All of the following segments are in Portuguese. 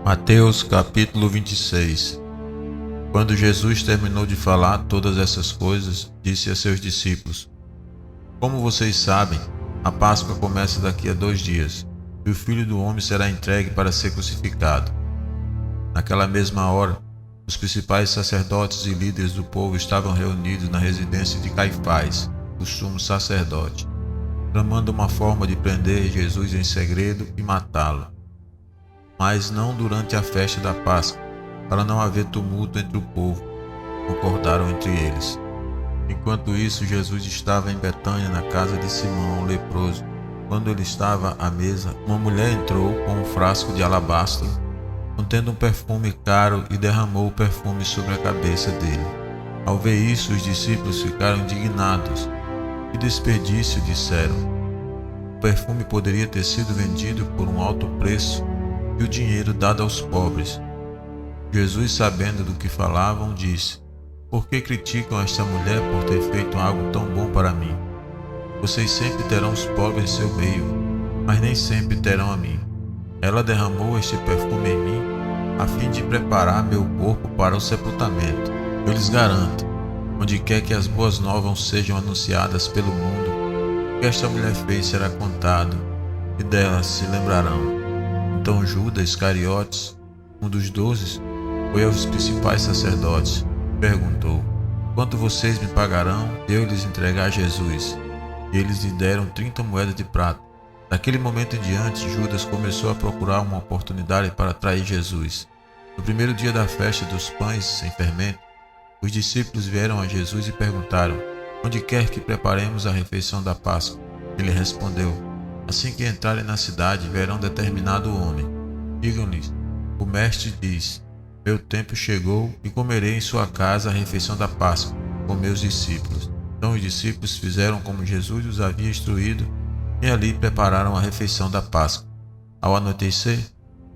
Mateus capítulo 26. Quando Jesus terminou de falar todas essas coisas, disse a seus discípulos: Como vocês sabem, a Páscoa começa daqui a 2 dias, e o Filho do Homem será entregue para ser crucificado. Naquela mesma hora, os principais sacerdotes e líderes do povo estavam reunidos na residência de Caifás, o sumo sacerdote, tramando uma forma de prender Jesus em segredo e matá-lo. Mas não durante a festa da Páscoa, para não haver tumulto entre o povo, concordaram entre eles. Enquanto isso, Jesus estava em Betânia, na casa de Simão, o leproso. Quando ele estava à mesa, uma mulher entrou com um frasco de alabastro, contendo um perfume caro, e derramou o perfume sobre a cabeça dele. Ao ver isso, os discípulos ficaram indignados. Que desperdício, disseram. O perfume poderia ter sido vendido por um alto preço e o dinheiro dado aos pobres. Jesus, sabendo do que falavam, disse: Por que criticam esta mulher por ter feito algo tão bom para mim? Vocês sempre terão os pobres em seu meio, mas nem sempre terão a mim. Ela derramou este perfume em mim, a fim de preparar meu corpo para o sepultamento. Eu lhes garanto, onde quer que as boas novas sejam anunciadas pelo mundo, o que esta mulher fez será contado, e delas se lembrarão. Então Judas Iscariotes, um dos 12, foi aos principais sacerdotes e perguntou: Quanto vocês me pagarão de eu lhes entregar Jesus? E eles lhe deram 30 moedas de prata. Daquele momento em diante, Judas começou a procurar uma oportunidade para trair Jesus. No primeiro dia da festa dos pães sem fermento, os discípulos vieram a Jesus e perguntaram: Onde quer que preparemos a refeição da Páscoa? Ele respondeu: Assim que entrarem na cidade, verão determinado homem. Digam-lhes: O mestre diz: Meu tempo chegou e comerei em sua casa a refeição da Páscoa com meus discípulos. Então os discípulos fizeram como Jesus os havia instruído e ali prepararam a refeição da Páscoa. Ao anoitecer,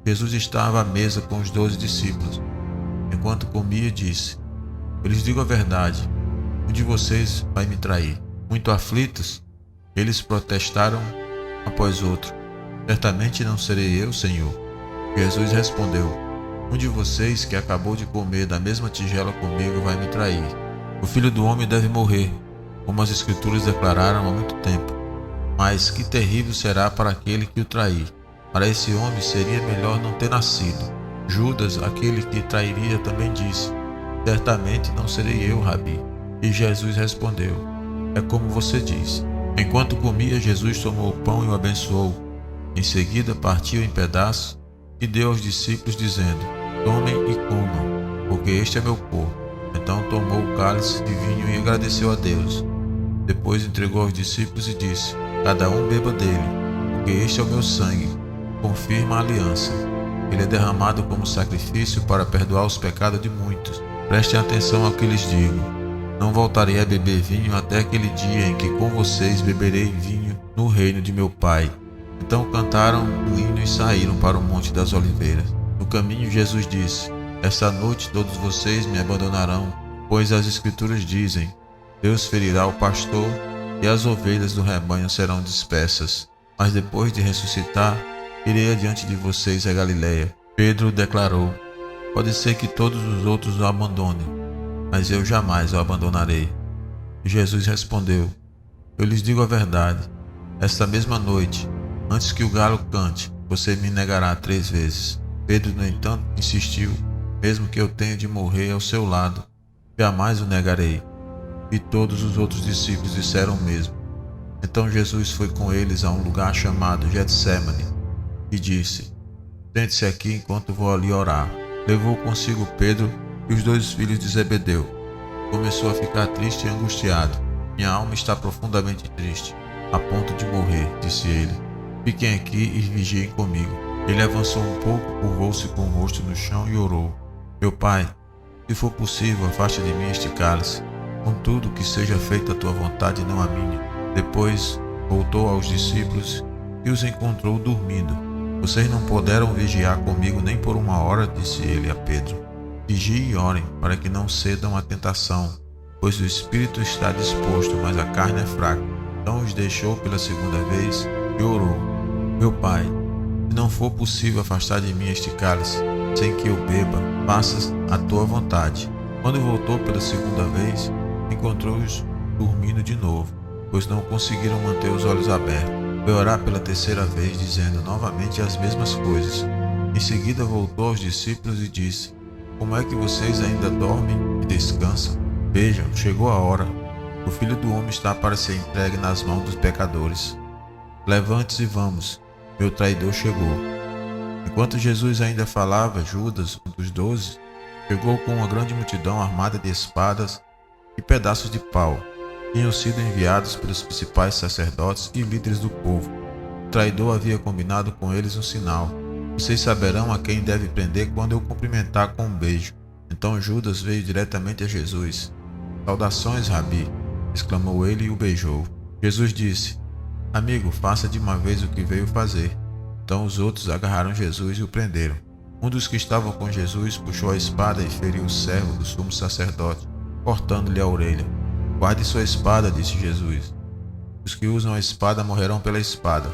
Jesus estava à mesa com os 12 discípulos. Enquanto comia, disse: Eu lhes digo a verdade, um de vocês vai me trair. Muito aflitos, eles protestaram após outro: Certamente não serei eu, Senhor. Jesus respondeu: Um de vocês que acabou de comer da mesma tigela comigo vai me trair. O Filho do Homem deve morrer, como as Escrituras declararam há muito tempo. Mas que terrível será para aquele que o trair. Para esse homem seria melhor não ter nascido. Judas, aquele que trairia, também disse: Certamente não serei eu, Rabi. E Jesus respondeu: É como você diz. Enquanto comia, Jesus tomou o pão e o abençoou. Em seguida, partiu em pedaços e deu aos discípulos, dizendo: Tomem e comam, porque este é meu corpo. Então tomou o cálice de vinho e agradeceu a Deus. Depois entregou aos discípulos e disse: Cada um beba dele, porque este é o meu sangue, confirma a aliança. Ele é derramado como sacrifício para perdoar os pecados de muitos. Prestem atenção ao que lhes digo: Não voltarei a beber vinho até aquele dia em que com vocês beberei vinho no reino de meu Pai. Então cantaram o hino e saíram para o Monte das Oliveiras. No caminho, Jesus disse: Esta noite todos vocês me abandonarão, pois as Escrituras dizem: Deus ferirá o pastor e as ovelhas do rebanho serão dispersas. Mas depois de ressuscitar, irei adiante de vocês a Galiléia. Pedro declarou: Pode ser que todos os outros o abandonem, mas eu jamais o abandonarei. E Jesus respondeu: Eu lhes digo a verdade, esta mesma noite, antes que o galo cante, você me negará 3 vezes. Pedro, no entanto, insistiu: Mesmo que eu tenha de morrer ao seu lado, jamais o negarei. E todos os outros discípulos disseram o mesmo. Então Jesus foi com eles a um lugar chamado Getsêmani e disse: Sente-se aqui enquanto vou ali orar. Levou consigo Pedro e os 2 filhos de Zebedeu. Começou a ficar triste e angustiado. Minha alma está profundamente triste, a ponto de morrer, disse ele. Fiquem aqui e vigiem comigo. Ele avançou um pouco, curvou-se com o rosto no chão e orou: Meu Pai, se for possível, afasta de mim este cálice. Contudo, que seja feita a tua vontade e não a minha. Depois voltou aos discípulos e os encontrou dormindo. Vocês não puderam vigiar comigo nem por 1 hora, disse ele a Pedro. Vigiem e orem, para que não cedam à tentação, pois o espírito está disposto, mas a carne é fraca. Então os deixou pela 2ª vez e orou: Meu Pai, se não for possível afastar de mim este cálice, sem que eu beba, faças a tua vontade. Quando voltou pela segunda vez, encontrou-os dormindo de novo, pois não conseguiram manter os olhos abertos. Foi orar pela terceira vez, dizendo novamente as mesmas coisas. Em seguida voltou aos discípulos e disse: Como é que vocês ainda dormem e descansam? Vejam, chegou a hora. O Filho do Homem está para ser entregue nas mãos dos pecadores. Levante-se e vamos, meu traidor chegou. Enquanto Jesus ainda falava, Judas, um dos 12, chegou com uma grande multidão armada de espadas e pedaços de pau. Tinham sido enviados pelos principais sacerdotes e líderes do povo. O traidor havia combinado com eles um sinal. Vocês saberão a quem deve prender quando eu cumprimentar com um beijo. Então Judas veio diretamente a Jesus. Saudações, Rabi! Exclamou ele e o beijou. Jesus disse: Amigo, faça de uma vez o que veio fazer. Então os outros agarraram Jesus e o prenderam. Um dos que estavam com Jesus puxou a espada e feriu o servo do sumo sacerdote, cortando-lhe a orelha. Guarde sua espada, disse Jesus. Os que usam a espada morrerão pela espada.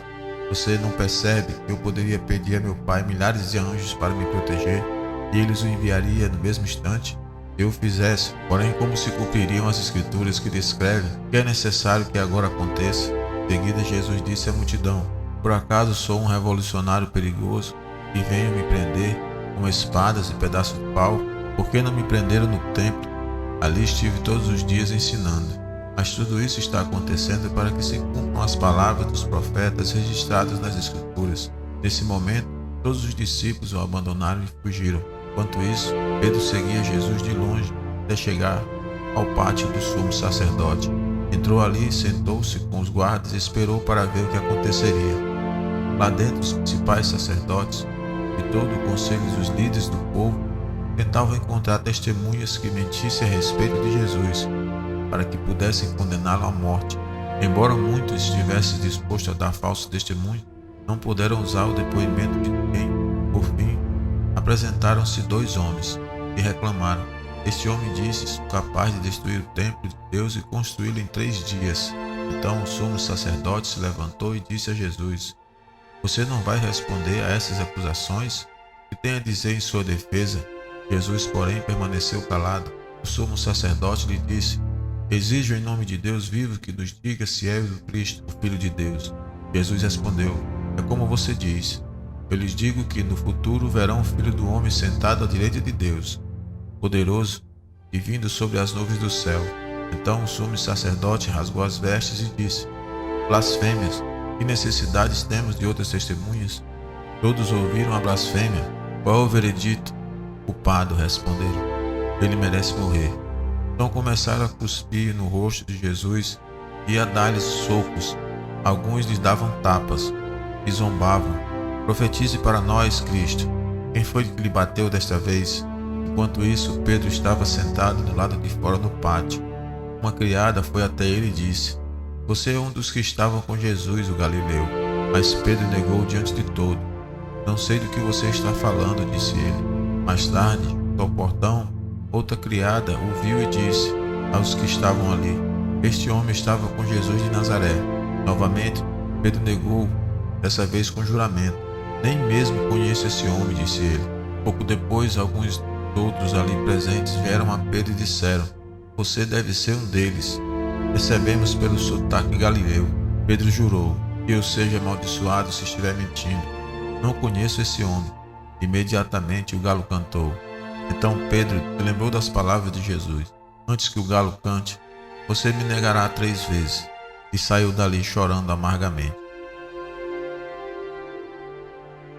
Você não percebe que eu poderia pedir a meu Pai milhares de anjos para me proteger e eles o enviaria no mesmo instante? Se eu o fizesse, porém como se cumpririam as escrituras que descrevem que é necessário que agora aconteça? Em seguida Jesus disse à multidão: Por acaso sou um revolucionário perigoso e venho me prender com espadas e pedaços de pau? Por que não me prenderam no templo? Ali estive todos os dias ensinando. Mas tudo isso está acontecendo para que se cumpram as palavras dos profetas registradas nas Escrituras. Nesse momento, todos os discípulos o abandonaram e fugiram. Enquanto isso, Pedro seguia Jesus de longe até chegar ao pátio do sumo sacerdote. Entrou ali, sentou-se com os guardas e esperou para ver o que aconteceria. Lá dentro, os principais sacerdotes e todo o conselho dos líderes do povo tentavam encontrar testemunhas que mentissem a respeito de Jesus, para que pudessem condená-lo à morte. Embora muitos estivessem dispostos a dar falsos testemunhos, não puderam usar o depoimento de ninguém. Por fim, apresentaram-se 2 homens e reclamaram: Este homem disse: Sou capaz de destruir o templo de Deus e construí-lo em 3 dias. Então o sumo sacerdote se levantou e disse a Jesus: Você não vai responder a essas acusações? O que tem a dizer em sua defesa? Jesus, porém, permaneceu calado. O sumo sacerdote lhe disse: Exijo em nome de Deus vivo que nos diga se és o Cristo, o Filho de Deus. Jesus respondeu: É como você diz. Eu lhes digo que no futuro verão o Filho do Homem sentado à direita de Deus, poderoso, e vindo sobre as nuvens do céu. Então o sumo sacerdote rasgou as vestes e disse: Blasfêmias! Que necessidades temos de outras testemunhas? Todos ouviram a blasfêmia. Qual é o veredito? Culpado, responderam. Ele merece morrer. Então começaram a cuspir no rosto de Jesus e a dar-lhe socos. Alguns lhes davam tapas e zombavam. Profetize para nós, Cristo. Quem foi que lhe bateu desta vez? Enquanto isso, Pedro estava sentado do lado de fora no pátio. Uma criada foi até ele e disse: Você é um dos que estavam com Jesus, o Galileu. Mas Pedro negou diante de todo. Não sei do que você está falando, disse ele. Mais tarde, ao portão, outra criada o viu e disse aos que estavam ali: Este homem estava com Jesus de Nazaré. Novamente, Pedro negou, dessa vez com juramento: Nem mesmo conheço esse homem, disse ele. Pouco depois, alguns outros ali presentes vieram a Pedro e disseram: Você deve ser um deles. Percebemos pelo sotaque galileu. Pedro jurou: Que eu seja amaldiçoado se estiver mentindo. Não conheço esse homem. Imediatamente o galo cantou. Então Pedro se lembrou das palavras de Jesus: Antes que o galo cante, você me negará 3 vezes. E saiu dali chorando amargamente.